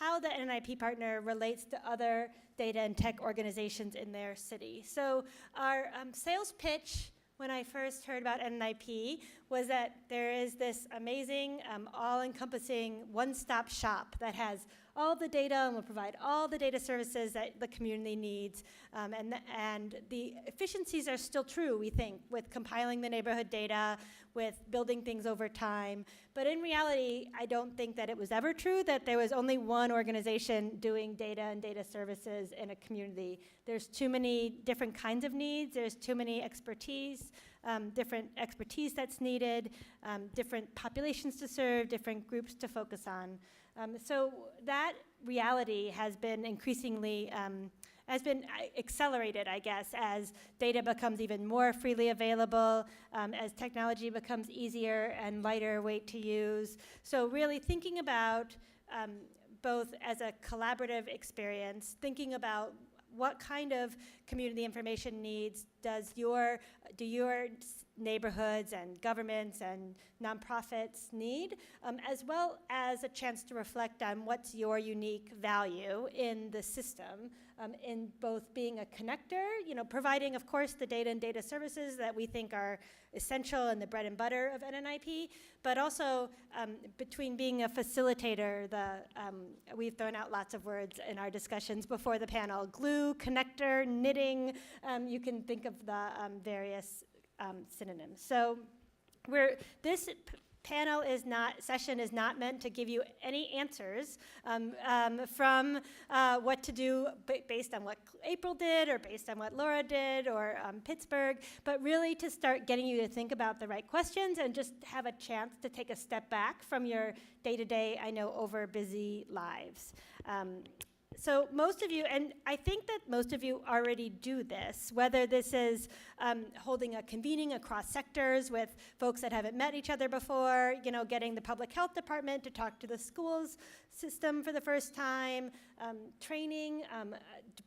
how the NNIP partner relates to other data and tech organizations in their city. So our sales pitch when I first heard about NNIP was that there is this amazing, all-encompassing one-stop shop that has all the data and will provide all the data services that the community needs. And the efficiencies are still true, we think, with compiling the neighborhood data, with building things over time. But in reality, I don't think that it was ever true that there was only one organization doing data and data services in a community. There's too many different kinds of needs. There's too many expertise, different expertise that's needed, different populations to serve, different groups to focus on. So that reality has been increasingly accelerated, I guess, as data becomes even more freely available, as technology becomes easier and lighter weight to use. So really thinking about both as a collaborative experience, thinking about what kind of community information needs do your neighborhoods and governments and nonprofits need, as well as a chance to reflect on what's your unique value in the system, in both being a connector, providing, of course, the data and data services that we think are essential and the bread and butter of NNIP, but also between being a facilitator, we've thrown out lots of words in our discussions before the panel: glue, connector, knitting. You can think of the various synonyms. So this session is not meant to give you any answers from what to do based on what April did or based on what Laura did or Pittsburgh, but really to start getting you to think about the right questions and just have a chance to take a step back from your day-to-day, over busy lives. So most of you, and I think that most of you already do this, whether this is holding a convening across sectors with folks that haven't met each other before, getting the public health department to talk to the schools system for the first time, training,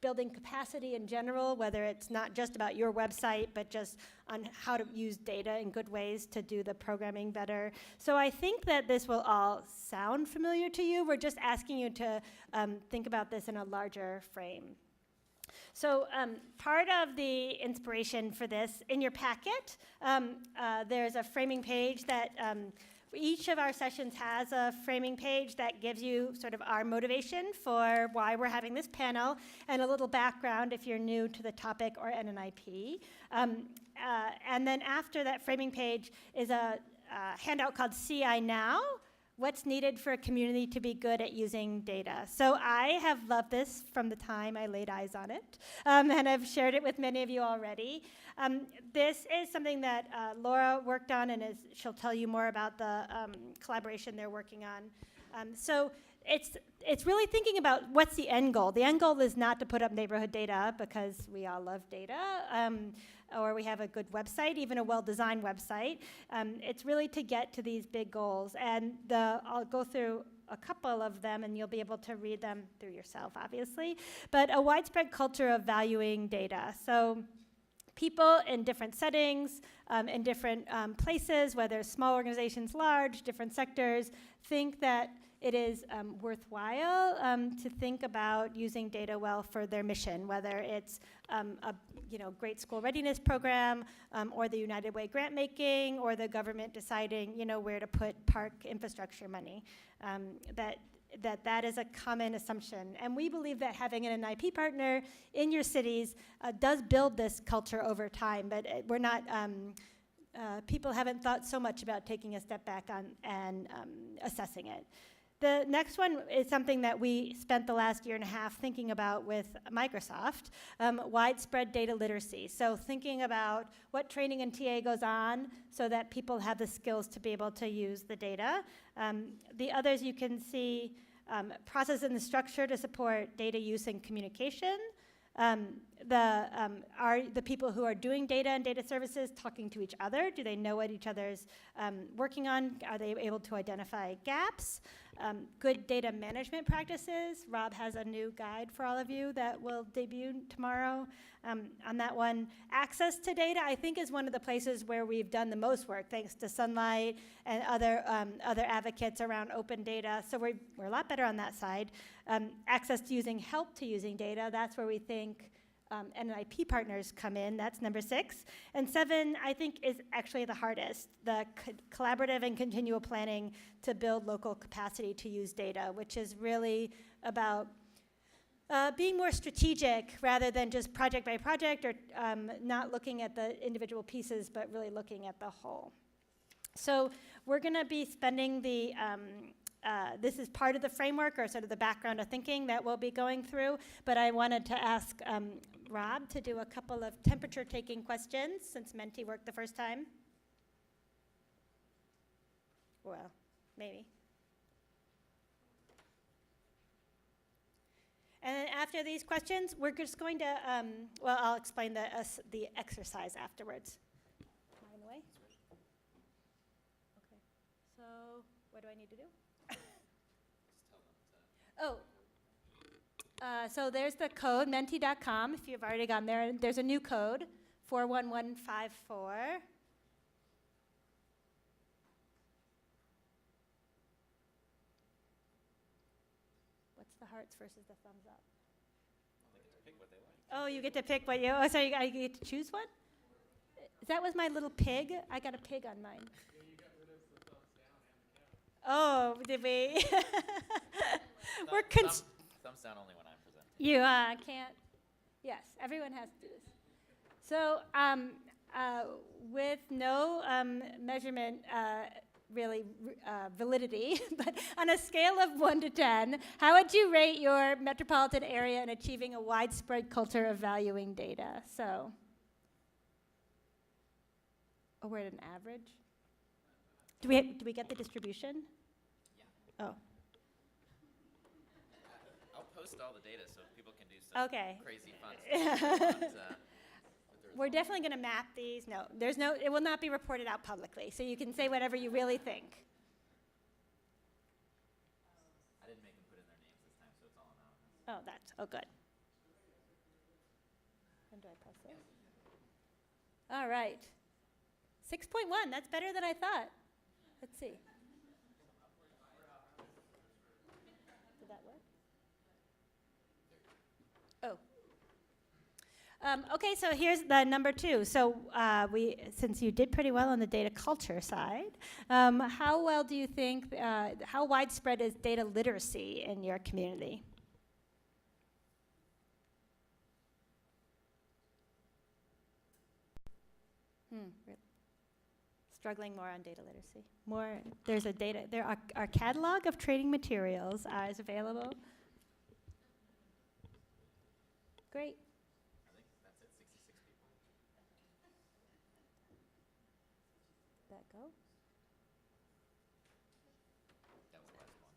building capacity in general, whether it's not just about your website, but just on how to use data in good ways to do the programming better. So I think that this will all sound familiar to you. We're just asking you to think about this in a larger frame. So part of the inspiration for this, in your packet, there's a framing page that each of our sessions has a framing page that gives you sort of our motivation for why we're having this panel and a little background if you're new to the topic or NNIP. And then after that framing page is a handout called CI Now, what's needed for a community to be good at using data. So I have loved this from the time I laid eyes on it, and I've shared it with many of you already. This is something that Laura worked on, and she'll tell you more about the collaboration they're working on. So it's really thinking about what's the end goal. The end goal is not to put up neighborhood data because we all love data, or we have a good website, even a well-designed website. It's really to get to these big goals. And I'll go through a couple of them, and you'll be able to read them through yourself, obviously. But a widespread culture of valuing data. So people in different settings, in different places, whether small organizations, large, different sectors, think that it is worthwhile to think about using data well for their mission, whether it's a great school readiness program, or the United Way grant making, or the government deciding where to put park infrastructure money. That is a common assumption. And we believe that having an NNIP partner in your cities does build this culture over time, but we're not, people haven't thought so much about taking a step back and assessing it. The next one is something that we spent the last year and a half thinking about with Microsoft, widespread data literacy. So thinking about what training and TA goes on so that people have the skills to be able to use the data. The others you can see, process and the structure to support data use and communication, are the people who are doing data and data services talking to each other? Do they know what each other's working on? Are they able to identify gaps? Good data management practices. Rob has a new guide for all of you that will debut tomorrow. On that one, access to data, I think, is one of the places where we've done the most work, thanks to Sunlight and other advocates around open data. So we're a lot better on that side. Access to using help to using data, that's where we think NNIP partners come in. That's number 6. And 7, I think, is actually the hardest, the collaborative and continual planning to build local capacity to use data, which is really about being more strategic rather than just project by project or not looking at the individual pieces, but really looking at the whole. So we're going to be spending the this is part of the framework or sort of the background of thinking that we'll be going through, but I wanted to ask Rob to do a couple of temperature-taking questions since Menti worked the first time. Well, maybe. And then after these questions, we're just going to, well, I'll explain the exercise afterwards. Am I in the way? Okay. So what do I need to do? So there's the code, menti.com, if you've already gone there. There's a new code, 41154. What's the hearts versus the thumbs up? Well, they get to pick what they like. Oh, you get to pick what you, oh, so I get to choose one? Is that was my little pig? I got a pig on mine. Yeah, you got rid of the thumbs down and the count. Oh, did we? We're Thumbs down only when I'm presenting. You can't. Yes, everyone has to do this. So with no measurement, really validity, but on a scale of 1 to 10, how would you rate your metropolitan area in achieving a widespread culture of valuing data? So, oh, we're at an average. Do we get the distribution? Yeah. Oh. I'll post all the data so people can do some crazy fun stuff. We're definitely going to map these. No, it will not be reported out publicly, so you can say whatever you really think. I didn't make them put in their names this time, so it's all anonymous. Good. When do I press this? All right. 6.1, that's better than I thought. Let's see. Did that work? Oh. Okay, so here's the number 2. So since you did pretty well on the data culture side, how well do you think, how widespread is data literacy in your community? Really. Struggling more on data literacy. There are our catalog of training materials is available. Great. I think that's it, 66 people. Did that go?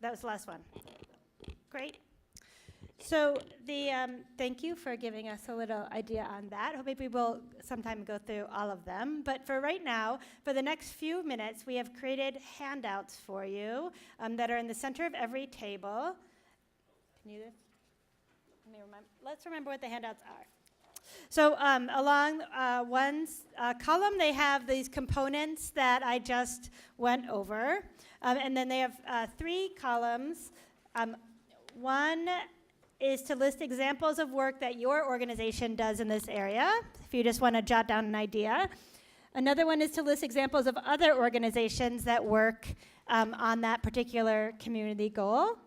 That was the last one. That was the last one. Great. So thank you for giving us a little idea on that. Maybe we'll sometime go through all of them. But for right now, for the next few minutes, we have created handouts for you that are in the center of every table. Can you do this? Let's remember what the handouts are. So along one column, they have these components that I just went over. And then they have 3 columns. One is to list examples of work that your organization does in this area, if you just want to jot down an idea. Another one is to list examples of other organizations that work on that particular community goal.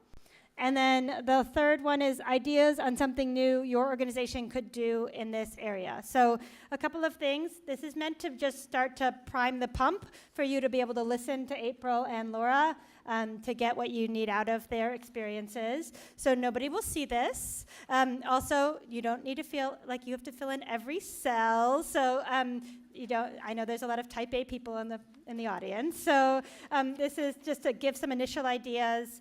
And then the third one is ideas on something new your organization could do in this area. So a couple of things. This is meant to just start to prime the pump for you to be able to listen to April and Laura to get what you need out of their experiences. So nobody will see this. Also, you don't need to feel like you have to fill in every cell. So I know there's a lot of type A people in the audience. So this is just to give some initial ideas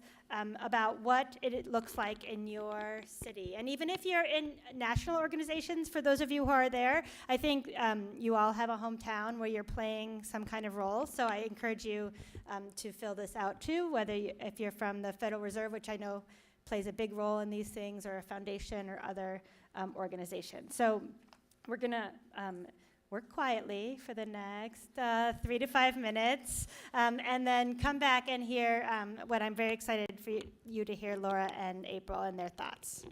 about what it looks like in your city. And even if you're in national organizations, for those of you who are there, I think you all have a hometown where you're playing some kind of role. So I encourage you to fill this out too, whether if you're from the Federal Reserve, which I know plays a big role in these things, or a foundation or other organization. So we're gonna work quietly for the next 3 to 5 minutes, and then come back and hear what I'm very excited for you to hear Laura and April and their thoughts. We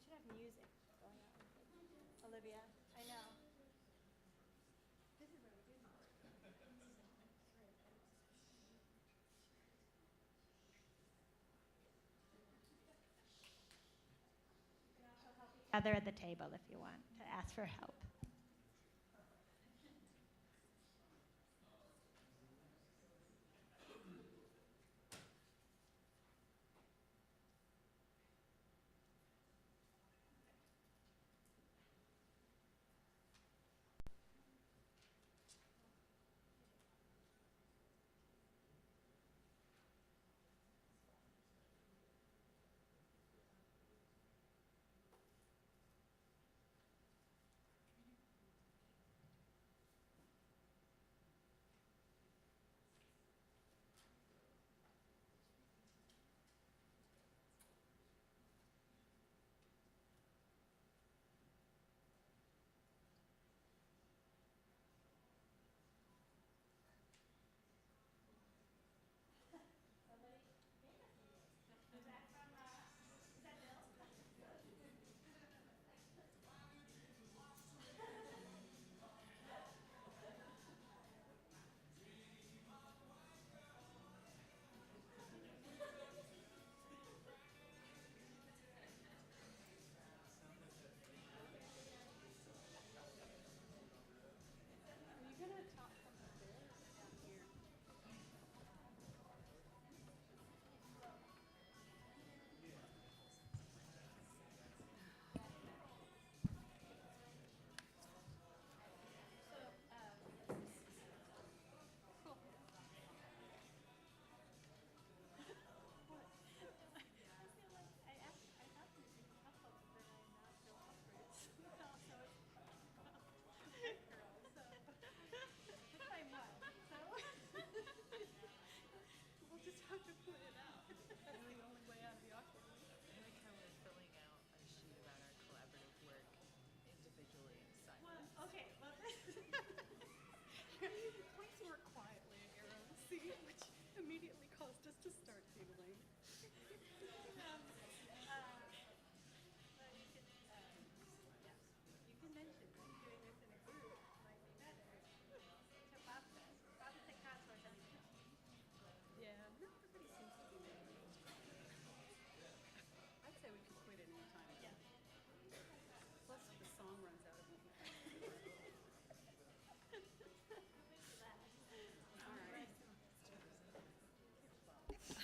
should have music going on. Olivia, I know. This is what we do. Other at the table if you want to ask for help.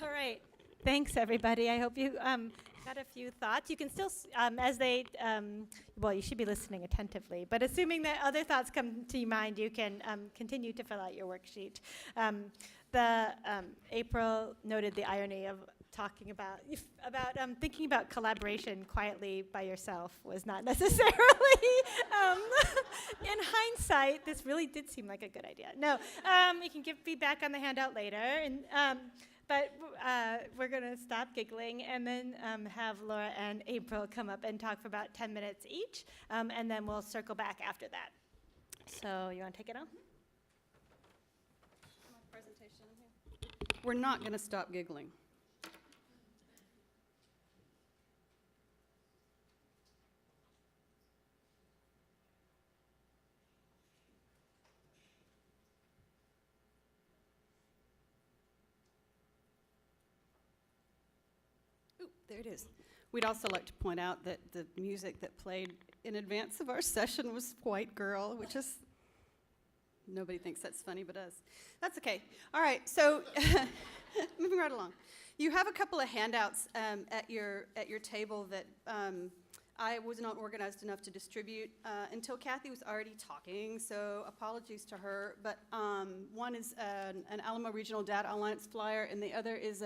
All right. Thanks, everybody. I hope you got a few thoughts. You can still, as they, well, you should be listening attentively, but assuming that other thoughts come to your mind, you can continue to fill out your worksheet. April noted the irony of talking about thinking about collaboration quietly by yourself was not necessarily, in hindsight, this really did seem like a good idea. No, you can give feedback on the handout later, and but we're going to stop giggling and then have Laura and April come up and talk for about 10 minutes each, and then we'll circle back after that. So you want to take it on? Presentation here. We're not going to stop giggling. There it is. We'd also like to point out that the music that played in advance of our session was White Girl, which is, nobody thinks that's funny but us. That's okay. All right, so moving right along. You have a couple of handouts at your table that I was not organized enough to distribute until Kathy was already talking, so apologies to her. But one is an Alamo Regional Data Alliance flyer, and the other is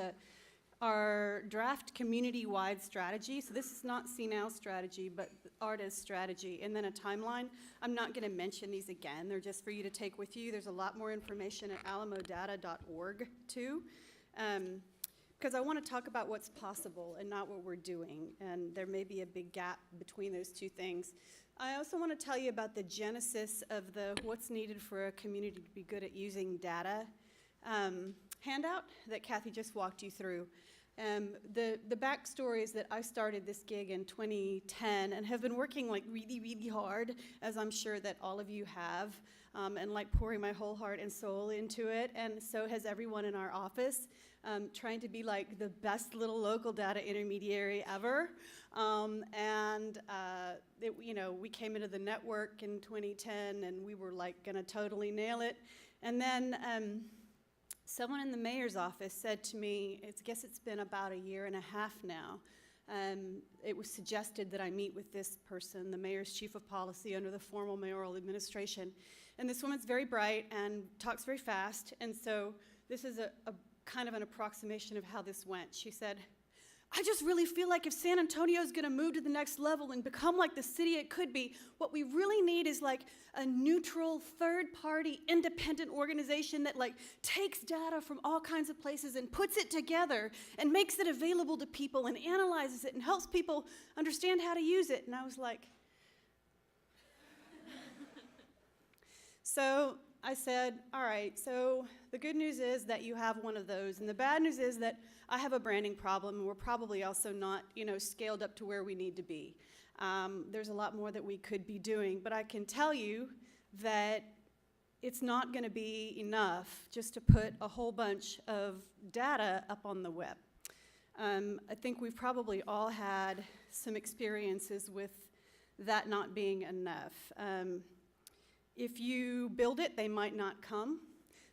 our draft community-wide strategy. So this is not CNOW strategy, but ARDA's strategy, and then a timeline. I'm not going to mention these again. They're just for you to take with you. There's a lot more information at alamodata.org, too. Because I want to talk about what's possible and not what we're doing, and there may be a big gap between those two things. I also want to tell you about the genesis of the what's needed for a community to be good at using data handout that Kathy just walked you through. The backstory is that I started this gig in 2010 and have been working like really, really hard, as I'm sure that all of you have, and like pouring my whole heart and soul into it, and so has everyone in our office. Trying to be like the best little local data intermediary ever. We came into the network in 2010 and we were like gonna totally nail it. And then someone in the mayor's office said to me, I guess it's been about 1.5 years now, it was suggested that I meet with this person, the mayor's chief of policy under the formal mayoral administration. And this woman's very bright and talks very fast, and so this is a kind of an approximation of how this went. She said, I just really feel like if San Antonio is going to move to the next level and become like the city it could be, what we really need is like a neutral, third-party, independent organization that like takes data from all kinds of places and puts it together and makes it available to people and analyzes it and helps people understand how to use it. And I was like, so I said, all right, so the good news is that you have one of those, and the bad news is that I have a branding problem, and we're probably also not, scaled up to where we need to be. There's a lot more that we could be doing, but I can tell you that it's not going to be enough just to put a whole bunch of data up on the web. I think we've probably all had some experiences with that not being enough. If you build it, they might not come.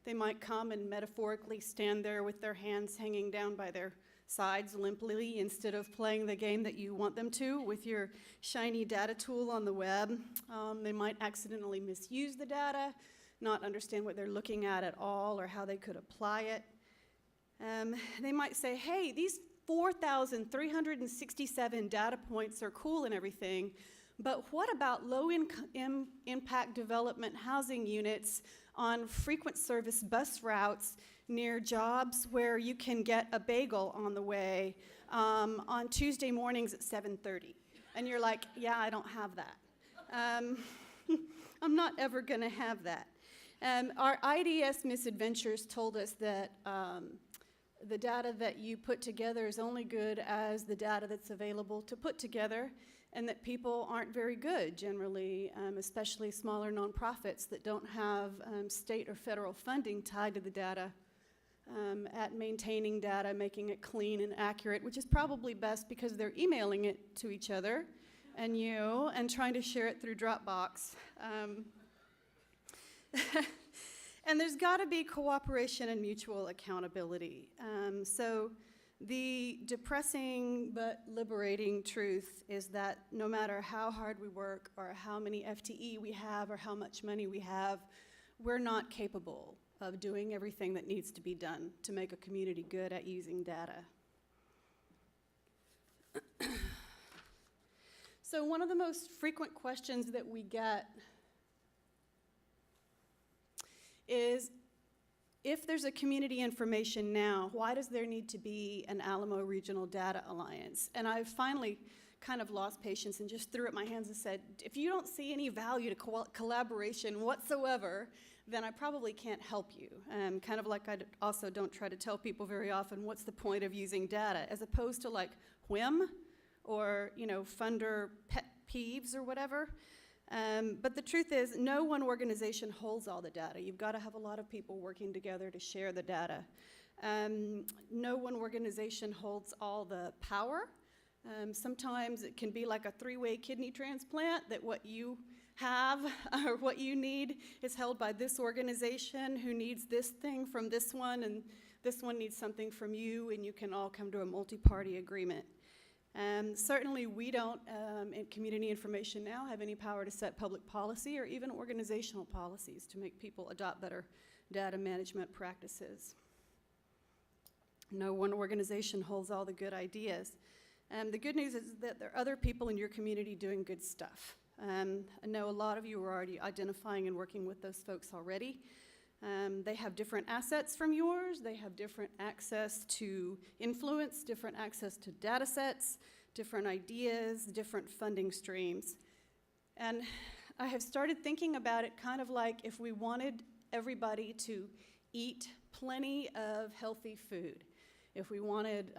They might come and metaphorically stand there with their hands hanging down by their sides limply instead of playing the game that you want them to with your shiny data tool on the web. They might accidentally misuse the data, not understand what they're looking at all or how they could apply it. They might say, hey, these 4,367 data points are cool and everything, but what about low-impact development housing units on frequent service bus routes near jobs where you can get a bagel on the way on Tuesday mornings at 7:30? And you're like, yeah, I don't have that. I'm not ever going to have that. Our IDS misadventures told us that the data that you put together is only good as the data that's available to put together, and that people aren't very good generally, especially smaller nonprofits that don't have state or federal funding tied to the data, at maintaining data, making it clean and accurate, which is probably best because they're emailing it to each other and you, and trying to share it through Dropbox. And there's got to be cooperation and mutual accountability. So the depressing but liberating truth is that no matter how hard we work or how many FTE we have or how much money we have, we're not capable of doing everything that needs to be done to make a community good at using data. So one of the most frequent questions that we get is, if there's a community information now, why does there need to be an Alamo Regional Data Alliance? And I finally kind of lost patience and just threw up my hands and said, if you don't see any value to collaboration whatsoever, then I probably can't help you. Kind of like I also don't try to tell people very often what's the point of using data, as opposed to like whim or funder pet peeves or whatever. But the truth is, no one organization holds all the data. You've got to have a lot of people working together to share the data. No one organization holds all the power. Sometimes it can be like a three-way kidney transplant, that what you have or what you need is held by this organization who needs this thing from this one, and this one needs something from you, and you can all come to a multi-party agreement. Certainly we don't, in Community Information Now, have any power to set public policy or even organizational policies to make people adopt better data management practices. No one organization holds all the good ideas. The good news is that there are other people in your community doing good stuff. I know a lot of you are already identifying and working with those folks already. They have different assets from yours. They have different access to influence, different access to data sets, different ideas, different funding streams. And I have started thinking about it kind of like if we wanted everybody to eat plenty of healthy food, if we wanted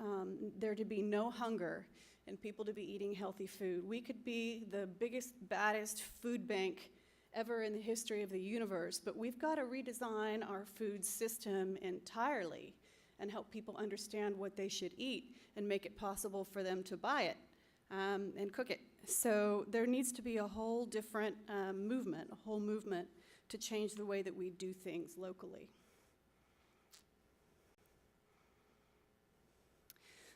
there to be no hunger and people to be eating healthy food, we could be the biggest, baddest food bank ever in the history of the universe, but we've got to redesign our food system entirely and help people understand what they should eat and make it possible for them to buy it and cook it. So there needs to be a whole different movement to change the way that we do things locally.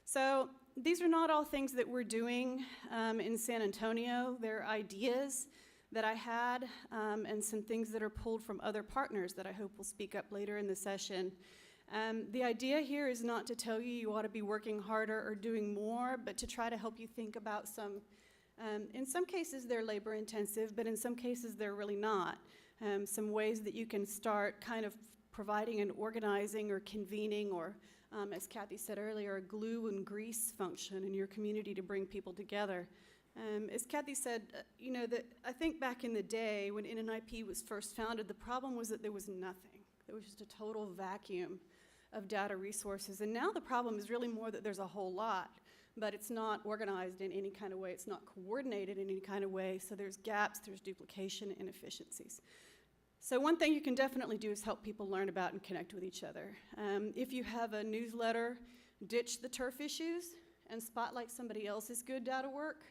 So these are not all things that we're doing in San Antonio. They're ideas that I had and some things that are pulled from other partners that I hope will speak up later in the session. The idea here is not to tell you you ought to be working harder or doing more, but to try to help you think about some, in some cases they're labor intensive, but in some cases they're really not. Some ways that you can start kind of providing an organizing or convening or, as Kathy said earlier, a glue and grease function in your community to bring people together. As Kathy said, you know, that I think back in the day when NNIP was first founded, the problem was that there was nothing. There was just a total vacuum of data resources. And now the problem is really more that there's a whole lot, but it's not organized in any kind of way. It's not coordinated in any kind of way. So there's gaps, there's duplication, inefficiencies. So one thing you can definitely do is help people learn about and connect with each other. If you have a newsletter, ditch the turf issues and spotlight somebody else's good data work.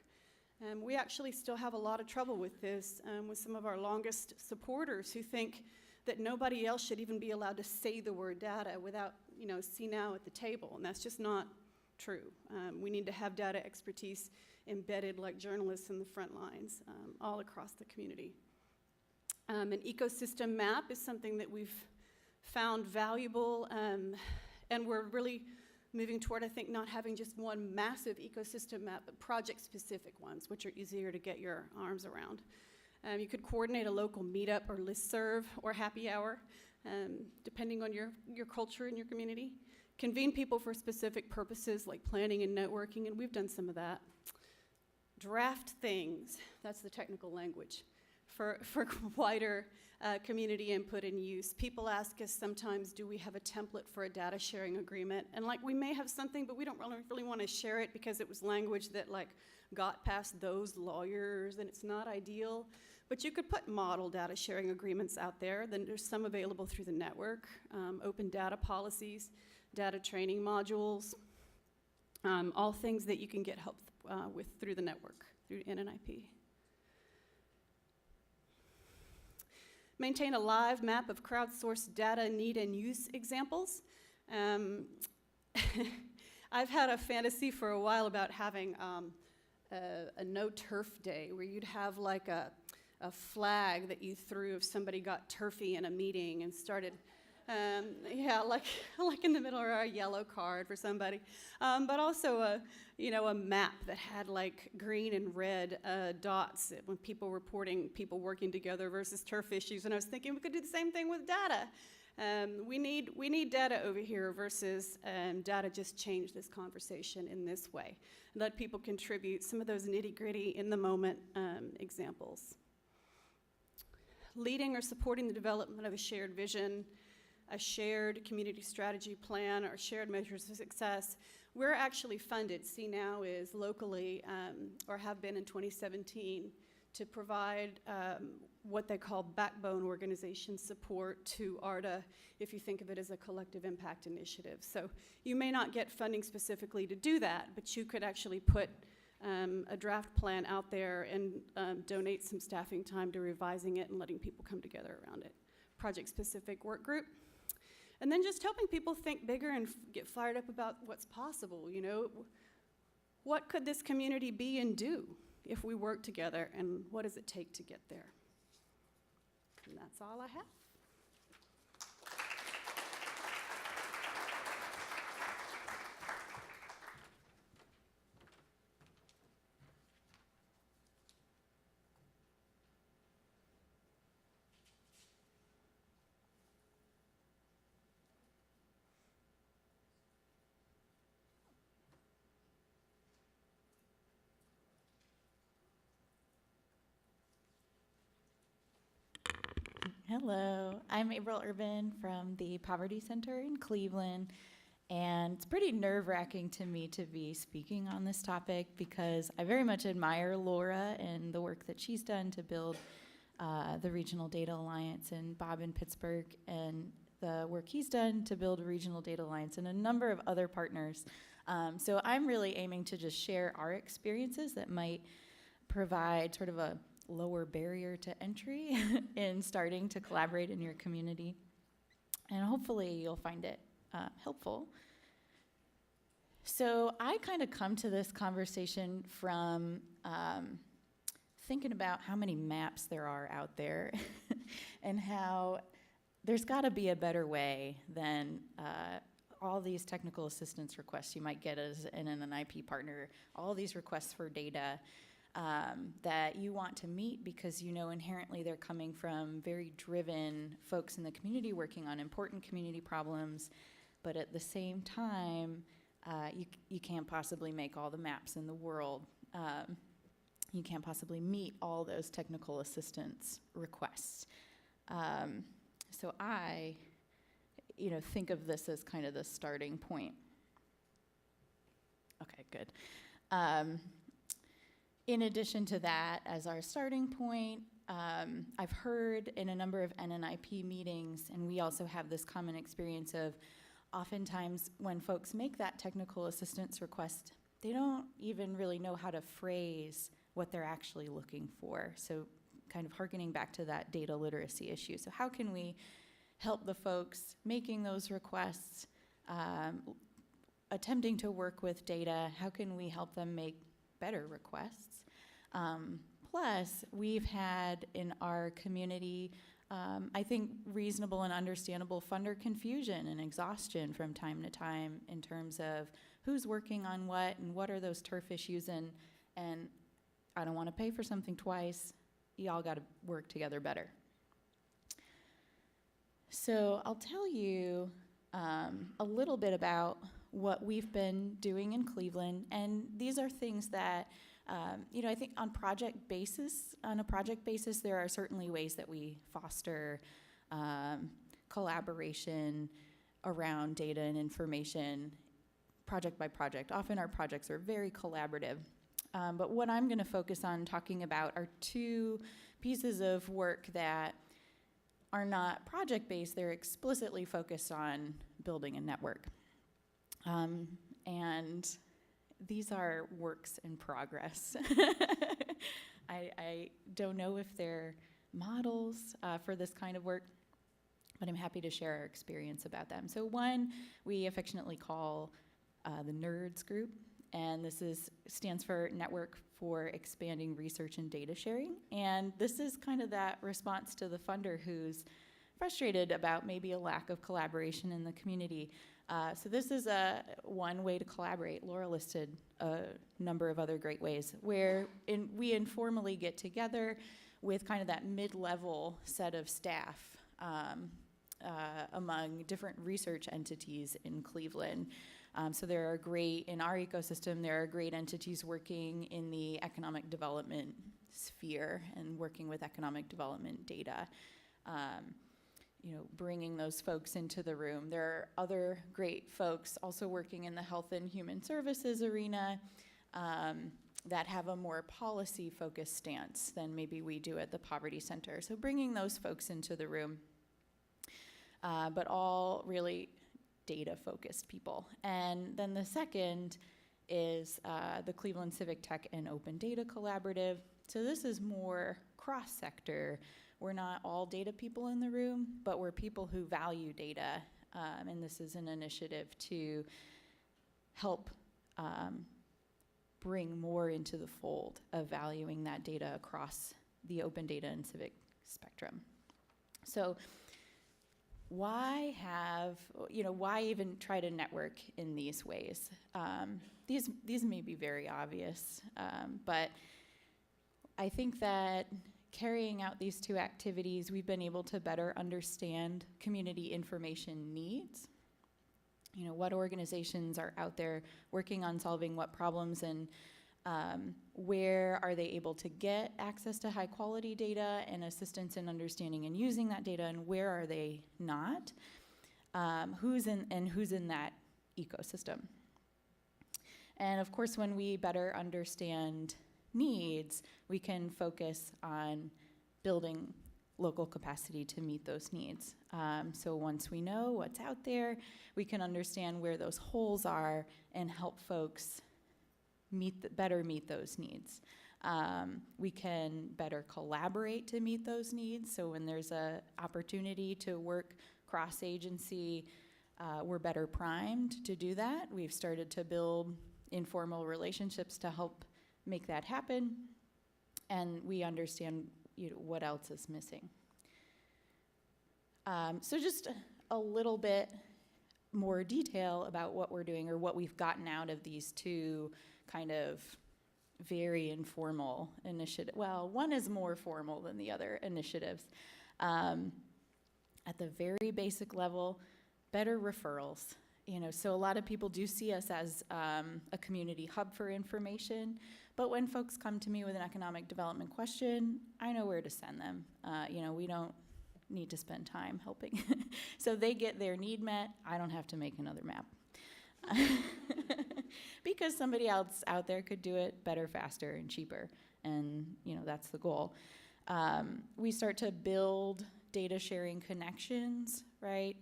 We actually still have a lot of trouble with this with some of our longest supporters who think that nobody else should even be allowed to say the word data without, you know, CNOW at the table, and that's just not true. We need to have data expertise embedded like journalists in the front lines all across the community. An ecosystem map is something that we've found valuable, and we're really moving toward, I think, not having just one massive ecosystem map, but project-specific ones, which are easier to get your arms around. You could coordinate a local meetup or listserv or happy hour, depending on your culture and your community. Convene people for specific purposes like planning and networking, and we've done some of that. Draft things, that's the technical language, for wider community input and use. People ask us sometimes, do we have a template for a data sharing agreement? And like, we may have something, but we don't really want to share it because it was language that like got past those lawyers and it's not ideal. But you could put model data sharing agreements out there. Then there's some available through the network, open data policies, data training modules, all things that you can get help with through the network, through NNIP. Maintain a live map of crowdsourced data need and use examples. I've had a fantasy for a while about having a no turf day where you'd have like a flag that you threw if somebody got turfy in a meeting and started, yeah, like in the middle, or a yellow card for somebody, but also a map that had like green and red dots when people reporting people working together versus turf issues. And I was thinking we could do the same thing with data. We need data over here versus data just change this conversation in this way. Let people contribute some of those nitty-gritty in the moment examples. Leading or supporting the development of a shared vision, a shared community strategy plan, or shared measures of success. We're actually funded, CNOW is locally, or have been in 2017, to provide what they call backbone organization support to ARDA, if you think of it as a collective impact initiative. So you may not get funding specifically to do that, but you could actually put a draft plan out there and donate some staffing time to revising it and letting people come together around it. Project-specific work group. And then just helping people think bigger and get fired up about what's possible, you know. What could this community be and do if we work together, and what does it take to get there? And that's all I have. Hello, I'm April Urban from the Poverty Center in Cleveland, and it's pretty nerve-wracking to me to be speaking on this topic because I very much admire Laura and the work that she's done to build the Regional Data Alliance, and Bob in Pittsburgh and the work he's done to build a Regional Data Alliance, and a number of other partners. So I'm really aiming to just share our experiences that might provide sort of a lower barrier to entry in starting to collaborate in your community. And hopefully you'll find it helpful. So I kind of come to this conversation from thinking about how many maps there are out there and how there's got to be a better way than all these technical assistance requests you might get as an NNIP partner, all these requests for data that you want to meet because you know inherently they're coming from very driven folks in the community working on important community problems, but at the same time, you can't possibly make all the maps in the world. You can't possibly meet all those technical assistance requests. So I, think of this as kind of the starting point. Okay, good. In addition to that, as our starting point, I've heard in a number of NNIP meetings, and we also have this common experience of oftentimes when folks make that technical assistance request, they don't even really know how to phrase what they're actually looking for. So kind of hearkening back to that data literacy issue. So how can we help the folks making those requests, attempting to work with data? How can we help them make better requests? Plus, we've had in our community, I think, reasonable and understandable funder confusion and exhaustion from time to time in terms of who's working on what and what are those turf issues, and I don't want to pay for something twice. Y'all got to work together better. So I'll tell you a little bit about what we've been doing in Cleveland, and these are things that I think on a project basis, there are certainly ways that we foster collaboration around data and information, project by project. Often our projects are very collaborative. But what I'm going to focus on talking about are two pieces of work that are not project-based. They're explicitly focused on building a network. And these are works in progress. I don't know if they're models for this kind of work, but I'm happy to share our experience about them. So one we affectionately call the NERDS group, and this stands for Network for Expanding Research and Data Sharing. And this is kind of that response to the funder who's frustrated about maybe a lack of collaboration in the community. So this is one way to collaborate. Laura listed a number of other great ways where we informally get together with kind of that mid-level set of staff among different research entities in Cleveland. So there are in our ecosystem, there are great entities working in the economic development sphere and working with economic development data. Bringing those folks into the room. There are other great folks also working in the health and human services arena that have a more policy-focused stance than maybe we do at the Poverty Center. So bringing those folks into the room, but all really data-focused people. And then the second is the Cleveland Civic Tech and Open Data Collaborative. So this is more cross-sector. We're not all data people in the room, but we're people who value data, and this is an initiative to help bring more into the fold of valuing that data across the open data and civic spectrum. So why even try to network in these ways? These may be very obvious, but I think that carrying out these two activities, we've been able to better understand community information needs. What organizations are out there working on solving what problems, and where are they able to get access to high quality data and assistance in understanding and using that data, and where are they not? Who's in that ecosystem? And of course, when we better understand needs, we can focus on building local capacity to meet those needs. So once we know what's out there, we can understand where those holes are and help folks better meet those needs. We can better collaborate to meet those needs. So when there's an opportunity to work cross-agency, we're better primed to do that. We've started to build informal relationships to help make that happen, and we understand what else is missing. So just a little bit more detail about what we're doing, or what we've gotten out of these two kind of very informal initiatives. Well, one is more formal than the other initiatives. At the very basic level, better referrals. So a lot of people do see us as a community hub for information, but when folks come to me with an economic development question, I know where to send them. We don't need to spend time helping. So they get their need met. I don't have to make another map. Because somebody else out there could do it better, faster, and cheaper. And, that's the goal. We start to build data sharing connections, right?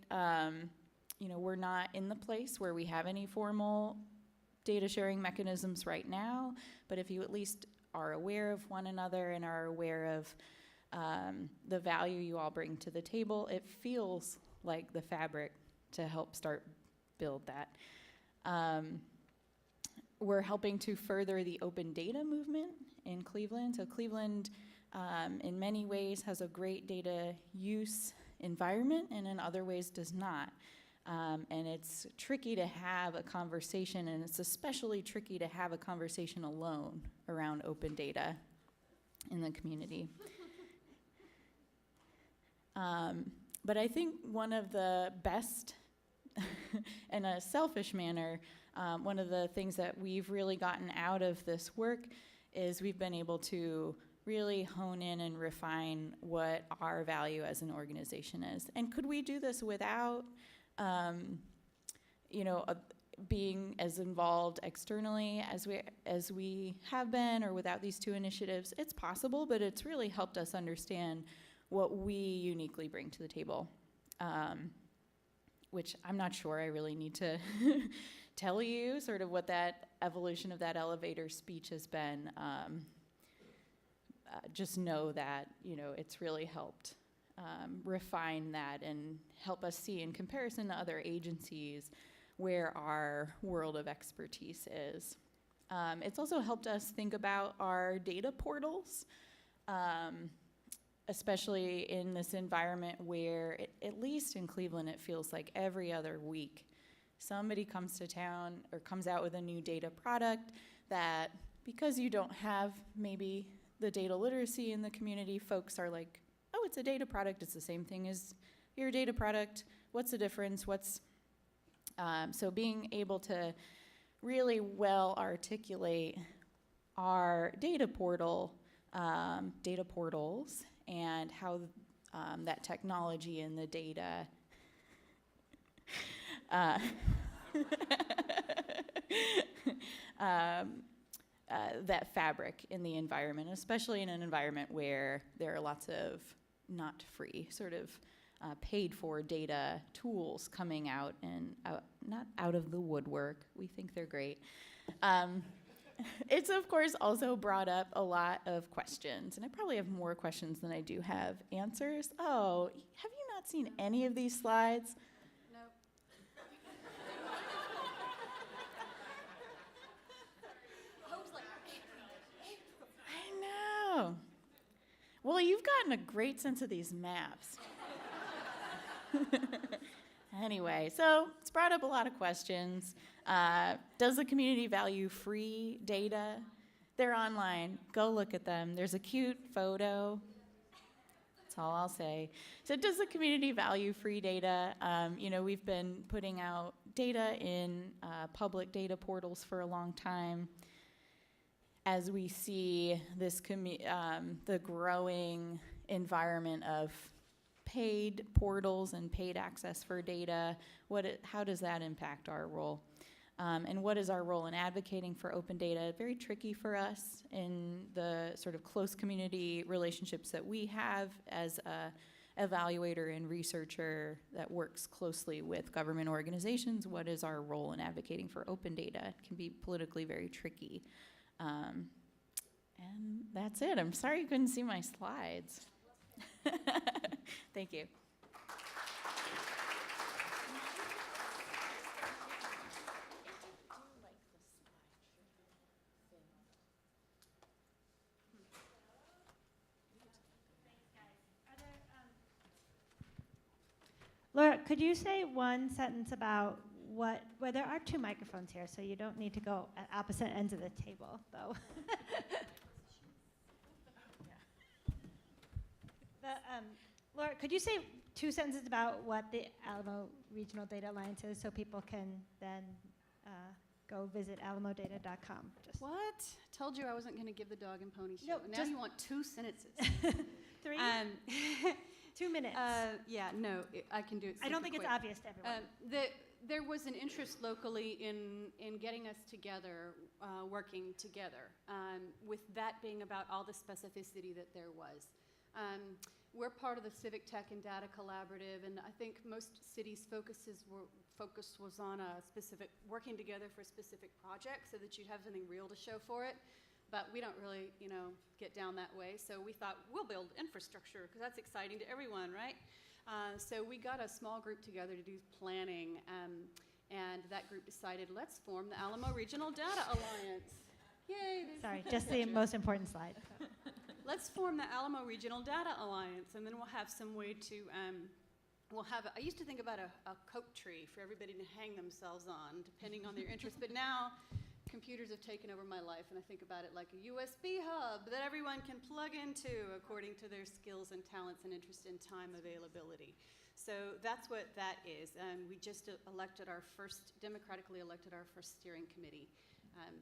We're not in the place where we have any formal data sharing mechanisms right now, but if you at least are aware of one another and are aware of the value you all bring to the table, it feels like the fabric to help start build that. We're helping to further the open data movement in Cleveland. So Cleveland, in many ways, has a great data use environment, and in other ways does not. And it's tricky to have a conversation, and it's especially tricky to have a conversation alone around open data in the community. But I think one of the best, in a selfish manner, one of the things that we've really gotten out of this work is we've been able to really hone in and refine what our value as an organization is. And could we do this without being as involved externally as we have been, or without these two initiatives? It's possible, but it's really helped us understand what we uniquely bring to the table, which I'm not sure I really need to tell you sort of what that evolution of that elevator speech has been. Just know that, it's really helped refine that and help us see, in comparison to other agencies, where our world of expertise is. It's also helped us think about our data portals, especially in this environment where, at least in Cleveland, it feels like every other week somebody comes to town or comes out with a new data product that, because you don't have maybe the data literacy in the community, folks are like, oh, it's a data product. It's the same thing as your data product. What's the difference? So being able to really well articulate our data portals, and how that technology and the data that fabric in the environment, especially in an environment where there are lots of not free, sort of paid for data tools coming out, and not out of the woodwork. We think they're great. It's, of course, also brought up a lot of questions, and I probably have more questions than I do have answers. Oh, have you not seen any of these slides? Nope. you've gotten a great sense of these maps. Anyway, so it's brought up a lot of questions. Does the community value free data? They're online. Go look at them. There's a cute photo. That's all I'll say. So does the community value free data? We've been putting out data in public data portals for a long time. As we see this the growing environment of paid portals and paid access for data, how does that impact our role? And what is our role in advocating for open data? Very tricky for us in the sort of close community relationships that we have as a evaluator and researcher that works closely with government organizations. What is our role in advocating for open data? It can be politically very tricky. And that's it. I'm sorry you couldn't see my slides. Thank you. Laura, could you say one sentence about well, there are two microphones here, so you don't need to go at opposite ends of the table, though. Laura, could you say 2 sentences about what the Alamo Regional Data Alliance is so people can then go visit alamodata.com? What? Told you I wasn't going to give the dog and pony show. No, Now you want 2 sentences. 3? 2 minutes. I can do it. I don't think quick. It's obvious to everyone. There was an interest locally in getting us together, working together, with that being about all the specificity that there was. We're part of the Civic Tech and Data Collaborative, and I think most cities' focus was on a specific, working together for a specific project so that you'd have something real to show for it. But we don't really, get down that way. So we thought, we'll build infrastructure, because that's exciting to everyone, right? So we got a small group together to do planning, and that group decided, let's form the Alamo Regional Data Alliance. Yay! Sorry, just the most important slide. Let's form the Alamo Regional Data Alliance, and then we'll have some way to, I used to think about a coat tree for everybody to hang themselves on, depending on their interest, but now computers have taken over my life, and I think about it like a USB hub that everyone can plug into according to their skills and talents and interest in time availability. So that's what that is. We just democratically elected our first steering committee.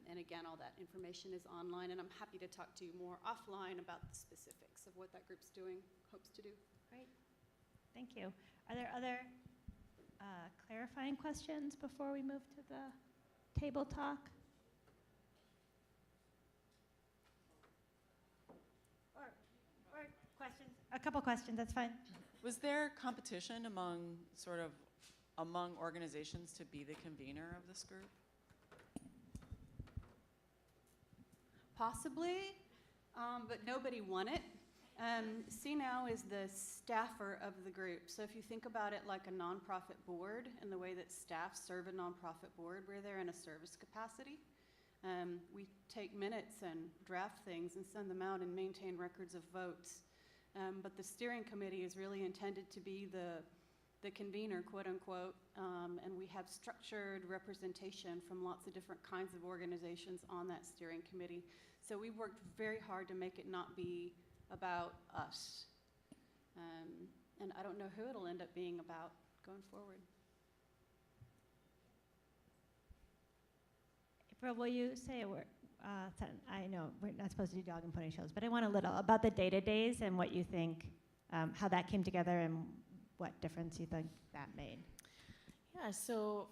And again, all that information is online, and I'm happy to talk to you more offline about the specifics of what that group's doing, hopes to do. Great. Thank you. Are there other clarifying questions before we move to the table talk? Or questions? A couple questions, that's fine. Was there competition among organizations to be the convener of this group? Possibly, but nobody won it. CNOW is the staffer of the group. So if you think about it like a nonprofit board and the way that staff serve a nonprofit board, we're there in a service capacity. We take minutes and draft things and send them out and maintain records of votes. But the steering committee is really intended to be the convener, quote unquote, and we have structured representation from lots of different kinds of organizations on that steering committee. So we worked very hard to make it not be about us. And I don't know who it'll end up being about going forward. April, will you say a word? I know we're not supposed to do dog and pony shows, but I want a little about the data days and what you think, how that came together and what difference you think that made. Yeah, so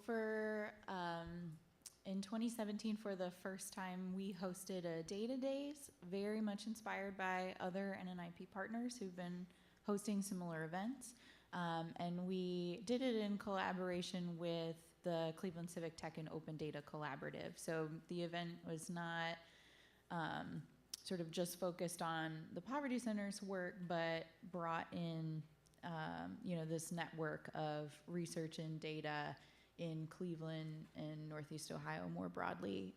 in 2017, for the first time, we hosted a data days, very much inspired by other NNIP partners who've been hosting similar events. And we did it in collaboration with the Cleveland Civic Tech and Open Data Collaborative. So the event was not sort of just focused on the Poverty Center's work, but brought in this network of research and data in Cleveland and Northeast Ohio more broadly.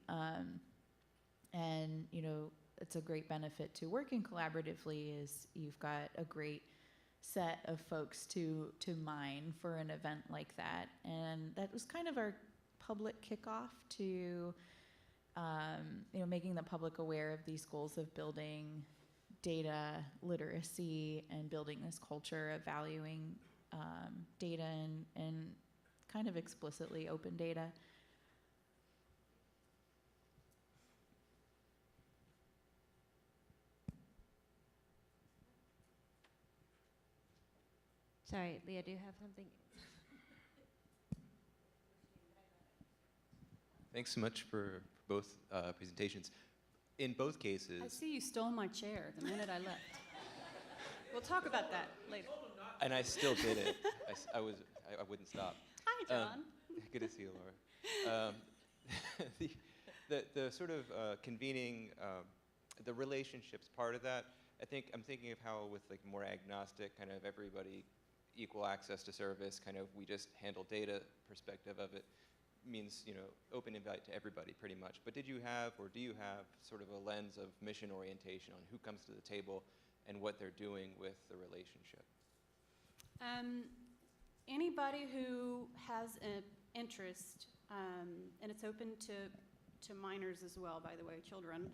And, it's a great benefit to working collaboratively is you've got a great set of folks to mine for an event like that. And that was kind of our public kickoff to making the public aware of these goals of building data literacy and building this culture of valuing data and kind of explicitly open data. Sorry, Leah, do you have something? Thanks so much for both presentations. In both cases, I see you stole my chair the minute I left. We'll talk about that later. and I still did it. I wouldn't stop. Hi, John. Good to see you, Laura. The sort of convening, the relationships part of that, I'm thinking of how with like more agnostic, kind of everybody equal access to service, kind of we just handle data perspective of it, means, open invite to everybody pretty much. But did you have, or do you have, sort of a lens of mission orientation on who comes to the table and what they're doing with the relationship? Anybody who has an interest, and it's open to minors as well, by the way, children,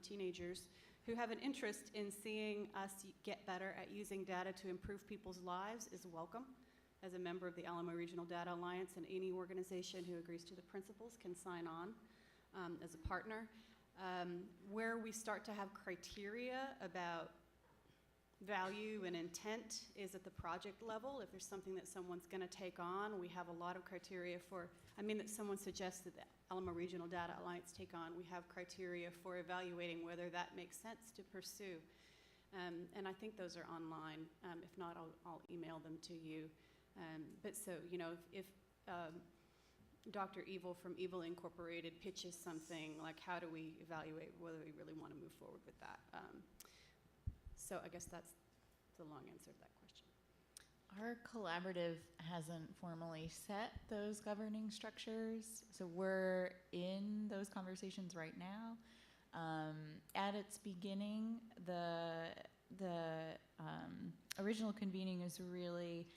teenagers, who have an interest in seeing us get better at using data to improve people's lives is welcome. As a member of the Alamo Regional Data Alliance, and any organization who agrees to the principles can sign on as a partner. Where we start to have criteria about value and intent is at the project level. If there's something that someone's going to take on, we have a lot of criteria that someone suggested that Alamo Regional Data Alliance take on. We have criteria for evaluating whether that makes sense to pursue. And I think those are online. If not, I'll email them to you. But so, if Dr. Evil from Evil Incorporated pitches something, like how do we evaluate whether we really want to move forward with that? So I guess that's the long answer to that question. Our collaborative hasn't formally set those governing structures, so we're in those conversations right now. At its beginning, the original convening is really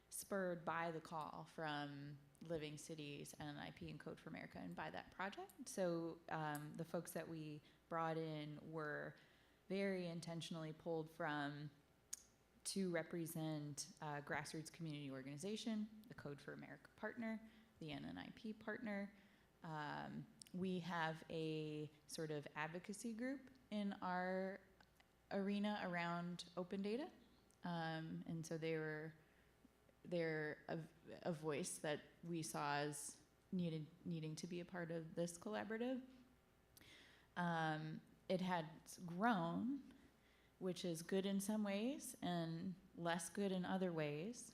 spurred by the call from Living Cities, NNIP, and Code for America, and by that project. So the folks that we brought in were very intentionally pulled from to represent a grassroots community organization, the Code for America partner, the NNIP partner. We have a sort of advocacy group in our arena around open data, and so they're a voice that we saw as needing to be a part of this collaborative. It had grown, which is good in some ways and less good in other ways.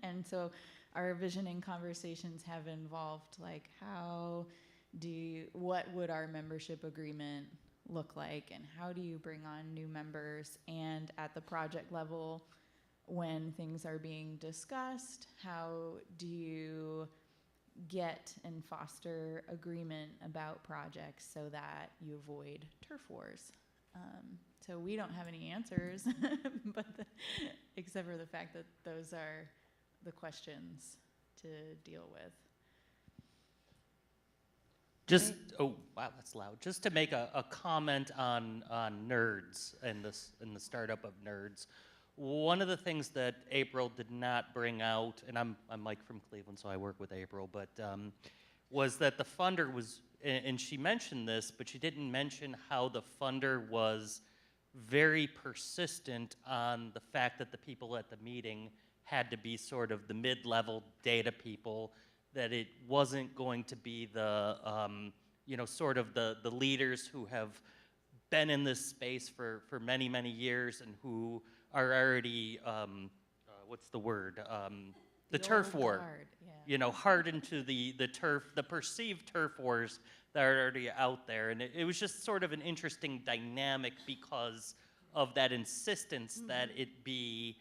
And so our visioning conversations have involved like what would our membership agreement look like, and how do you bring on new members, and at the project level, when things are being discussed, how do you get and foster agreement about projects so that you avoid turf wars? So we don't have any answers, but except for the fact that those are the questions to deal with. Oh wow, that's loud. Just to make a comment on nerds and the startup of nerds. One of the things that April did not bring out, and I'm Mike from Cleveland, so I work with April, but was that the funder was, and she mentioned this, but she didn't mention how the funder was very persistent on the fact that the people at the meeting had to be sort of the mid-level data people, that it wasn't going to be the, sort of the leaders who have been in this space for many, many years and who are already, what's the word? The turf war. Guard, yeah. Hardened to the perceived turf wars that are already out there. And it was just sort of an interesting dynamic because of that insistence that it be,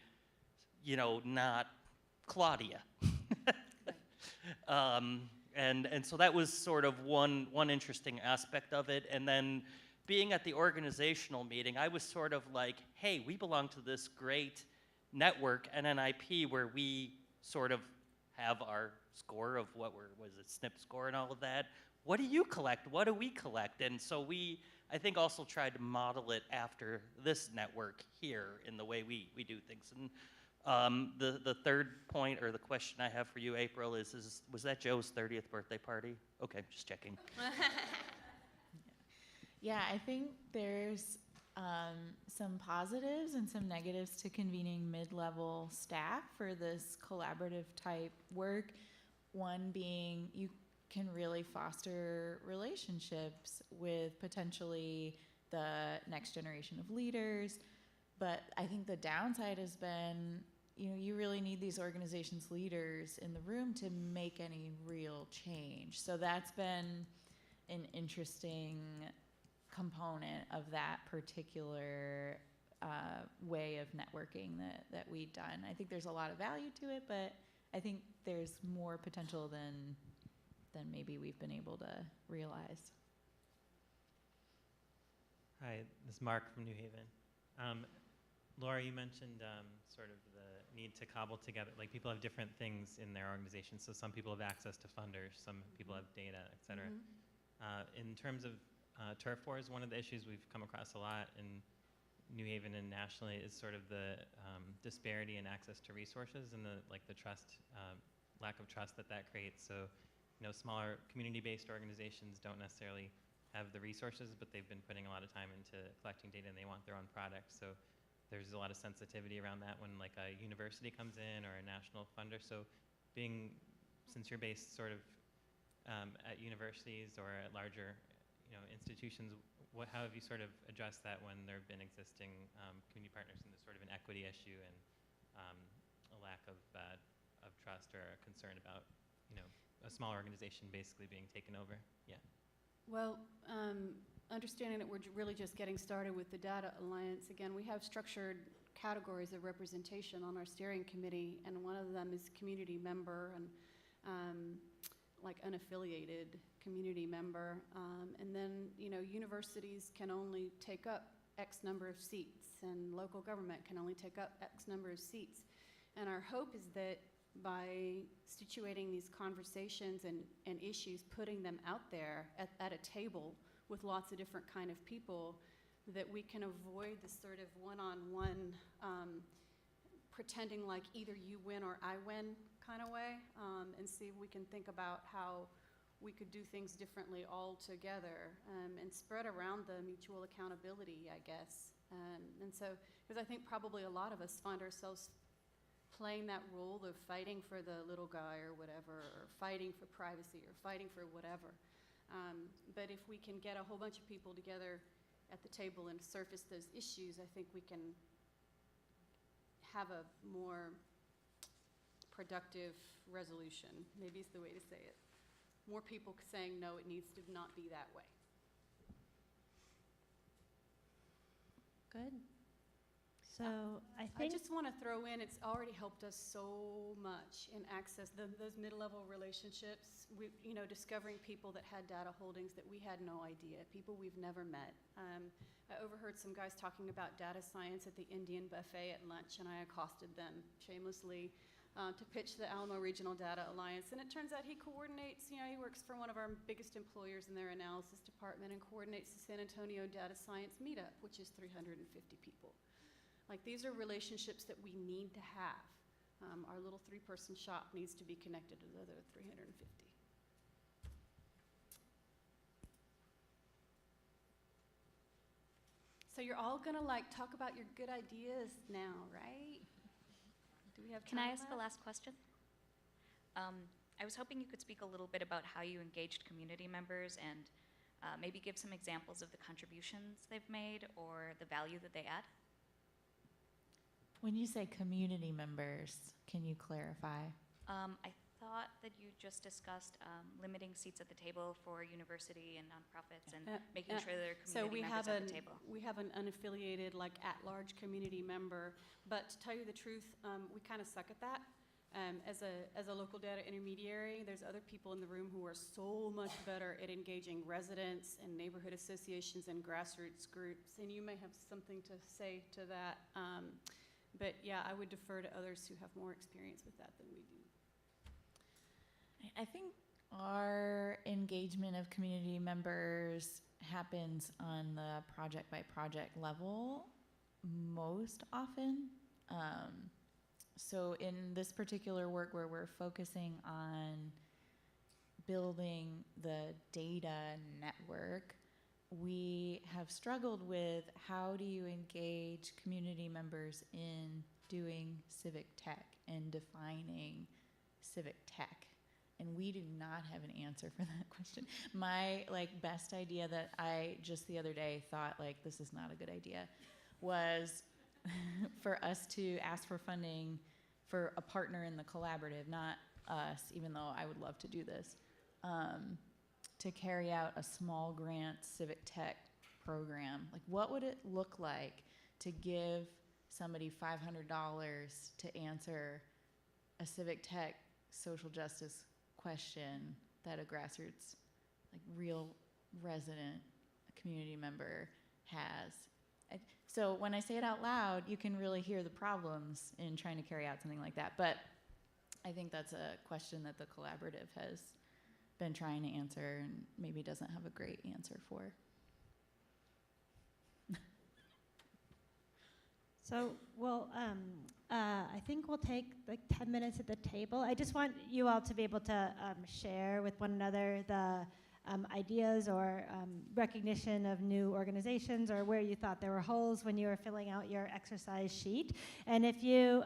not Claudia. And so that was sort of one interesting aspect of it. And then being at the organizational meeting, I was sort of like, hey, we belong to this great network, NNIP, where we sort of have our score of what was it, SNP score and all of that. What do you collect? What do we collect? And so we, I think, also tried to model it after this network here in the way we do things. And the third point, or the question I have for you, April, is was that Joe's 30th birthday party? Okay, just checking. Yeah, I think there's some positives and some negatives to convening mid-level staff for this collaborative type work. One being you can really foster relationships with potentially the next generation of leaders. But I think the downside has been, you really need these organizations' leaders in the room to make any real change. So that's been an interesting component of that particular way of networking that we've done. I think there's a lot of value to it, but I think there's more potential than maybe we've been able to realize. Hi, this is Mark from New Haven. Laura, you mentioned sort of the need to cobble together, like people have different things in their organization. So some people have access to funders, some people have data, et cetera. In terms of turf wars, one of the issues we've come across a lot in New Haven and nationally is sort of the disparity in access to resources and the trust, lack of trust that creates. So, smaller community-based organizations don't necessarily have the resources, but they've been putting a lot of time into collecting data and they want their own products. So there's a lot of sensitivity around that when like a university comes in or a national funder. So since you're based sort of at universities or at larger institutions, how have you sort of addressed that when there have been existing community partners and there's sort of an equity issue and a lack of trust or a concern about a small organization basically being taken over? Yeah. Well, understanding that we're really just getting started with the Data Alliance, again, we have structured categories of representation on our steering committee, and one of them is community member and like unaffiliated community member. And then, universities can only take up X number of seats, and local government can only take up X number of seats. And our hope is that by situating these conversations and issues, putting them out there at a table with lots of different kind of people, that we can avoid this sort of one-on-one pretending like either you win or I win kind of way, and see if we can think about how we could do things differently all together, and spread around the mutual accountability, I guess. And so, because I think probably a lot of us find ourselves playing that role of fighting for the little guy or whatever, or fighting for privacy, or fighting for whatever. But if we can get a whole bunch of people together at the table and surface those issues, I think we can have a more productive resolution. Maybe is the way to say it. More people saying, no, it needs to not be that way. Good. So I I think just want to throw in, it's already helped us so much in access, those mid-level relationships, discovering people that had data holdings that we had no idea, people we've never met. I overheard some guys talking about data science at the Indian buffet at lunch, and I accosted them shamelessly to pitch the Alamo Regional Data Alliance. And it turns out he coordinates, he works for one of our biggest employers in their analysis department and coordinates the San Antonio Data Science Meetup, which is 350 people. Like, these are relationships that we need to have. Our little 3-person shop needs to be connected to the other 350. So you're all gonna talk about your good ideas now, right? Do we have time? Can I ask a left? last question? I was hoping you could speak a little bit about how you engaged community members and maybe give some examples of the contributions they've made or the value that they add. When you say community members, can you clarify? I thought that you just discussed limiting seats at the table for university and nonprofits and making sure there are community members at the table. We have an unaffiliated, at-large community member, but to tell you the truth, we kind of suck at that. As a local data intermediary, there's other people in the room who are so much better at engaging residents and neighborhood associations and grassroots groups, and you may have something to say to that. But yeah, I would defer to others who have more experience with that than we do. I think our engagement of community members happens on the project by project level most often. So in this particular work where we're focusing on building the data network, we have struggled with how do you engage community members in doing civic tech and defining civic tech. And we do not have an answer for that question. My best idea that I just the other day thought this is not a good idea was for us to ask for funding for a partner in the collaborative, not us, even though I would love to do this, to carry out a small grant civic tech program. What would it look like to give somebody $500 to answer a civic tech social justice question that a grassroots, real resident, community member has? So when I say it out loud, you can really hear the problems in trying to carry out something like that. But I think that's a question that the collaborative has been trying to answer and maybe doesn't have a great answer for. So, I think we'll take 10 minutes at the table. I just want you all to be able to share with one another the ideas or recognition of new organizations or where you thought there were holes when you were filling out your exercise sheet. And if you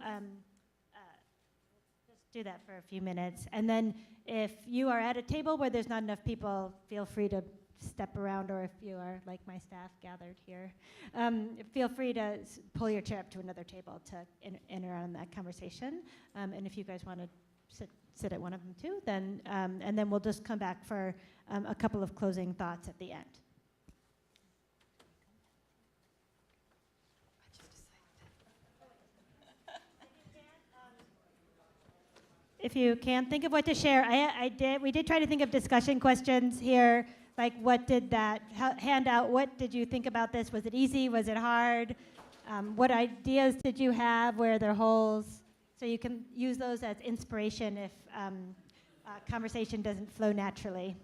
just do that for a few minutes. And then if you are at a table where there's not enough people, feel free to step around, or if you are like my staff gathered here, feel free to pull your chair up to another table to enter on that conversation. And if you guys want to sit at one of them too, then and then we'll just come back for a couple of closing thoughts at the end. If you can't think of what to share, we did try to think of discussion questions here. What did that handout, what did you think about this? Was it easy? Was it hard? What ideas did you have? Where are there holes? So you can use those as inspiration if conversation doesn't flow naturally.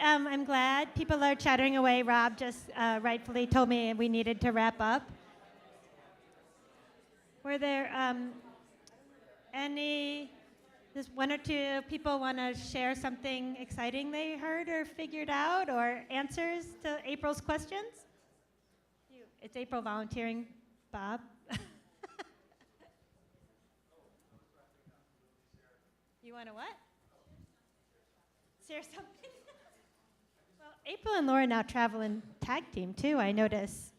I'm glad people are chattering away. Rob just rightfully told me we needed to wrap up. Were there just one or two people want to share something exciting they heard or figured out, or answers to April's questions? It's April volunteering. Bob? You want to what? Share something? Well, April and Laura now travel in tag team too, I notice.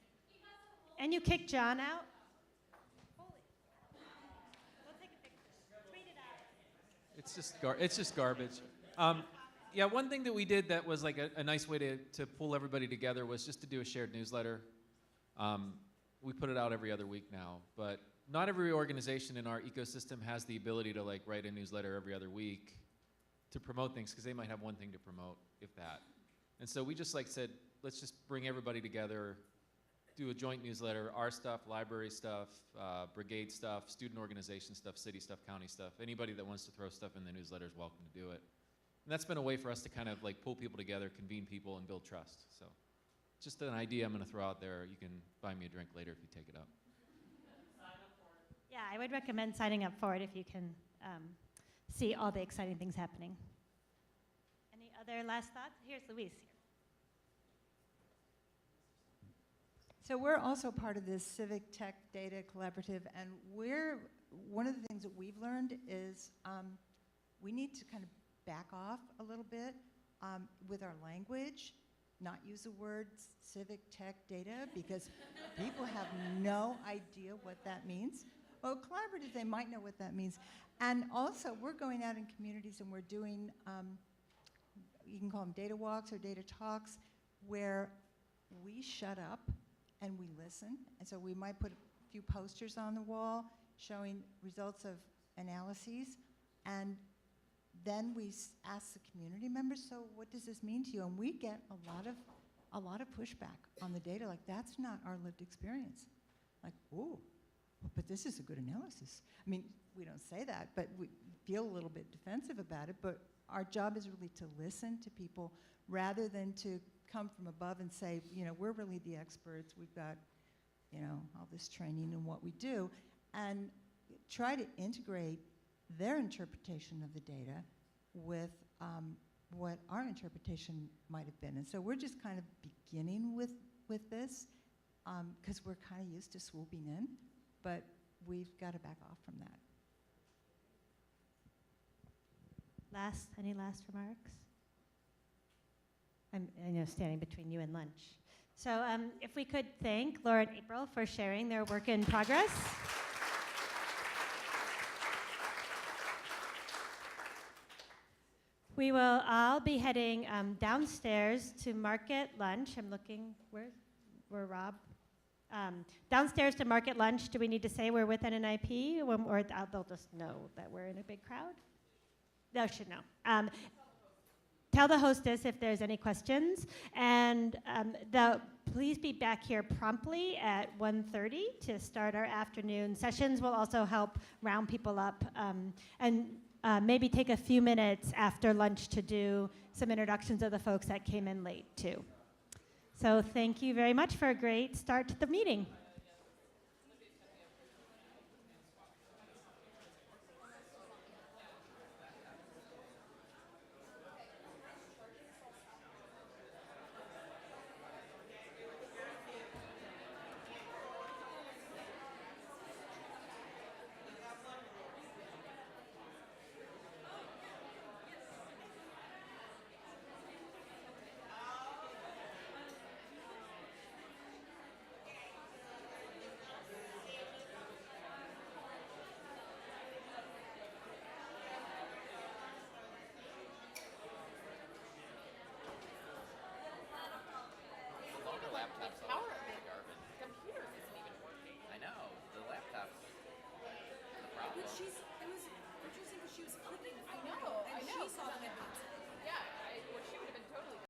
And you kicked John out? Holy. We'll take a picture. Tweet it out. It's just garbage. Yeah, one thing that we did that was like a nice way to pull everybody together was just to do a shared newsletter. We put it out every other week now, but not every organization in our ecosystem has the ability to like write a newsletter every other week to promote things, because they might have one thing to promote, if that. And so we just like said, let's just bring everybody together, do a joint newsletter, our stuff, library stuff, brigade stuff, student organization stuff, city stuff, county stuff. Anybody that wants to throw stuff in the newsletter is welcome to do it. And that's been a way for us to kind of like pull people together, convene people, and build trust. So just an idea I'm going to throw out there. You can buy me a drink later if you take it up. Yeah, I would recommend signing up for it if you can see all the exciting things happening. Any other last thoughts? Here's Louise. So we're also part of this Civic Tech Data Collaborative, and one of the things that we've learned is we need to kind of back off a little bit with our language, not use the words Civic Tech Data, because people have no idea what that means. Well, collaborative, they might know what that means. And also, we're going out in communities and we're doing, you can call them data walks or data talks, where we shut up and we listen. And so we might put a few posters on the wall showing results of analyses. And then we ask the community members, so what does this mean to you? And we get a lot of pushback on the data, like that's not our lived experience. Like, ooh. But this is a good analysis. I mean, we don't say that, but we feel a little bit defensive about it. But our job is really to listen to people rather than to come from above and say, you know, we're really the experts. We've got, you know, all this training in what we do, and try to integrate their interpretation of the data with what our interpretation might have been. And so we're just kind of beginning with this because we're kind of used to swooping in. But we've got to back off from that. Any last remarks? I'm standing between you and lunch. So if we could thank Laura and April for sharing their work in progress. We will all be heading downstairs to market lunch. I'm looking, where Rob? Downstairs to market lunch. Do we need to say we're with NNIP? Or they'll just know that we're in a big crowd? They should know. Tell the hostess if there's any questions. And please be back here promptly at 1:30 to start our afternoon sessions. We'll also help round people up and maybe take a few minutes after lunch to do some introductions of the folks that came in late too. So thank you very much for a great start to the meeting. It was interesting because she was clicking. I know. And she saw the headphones.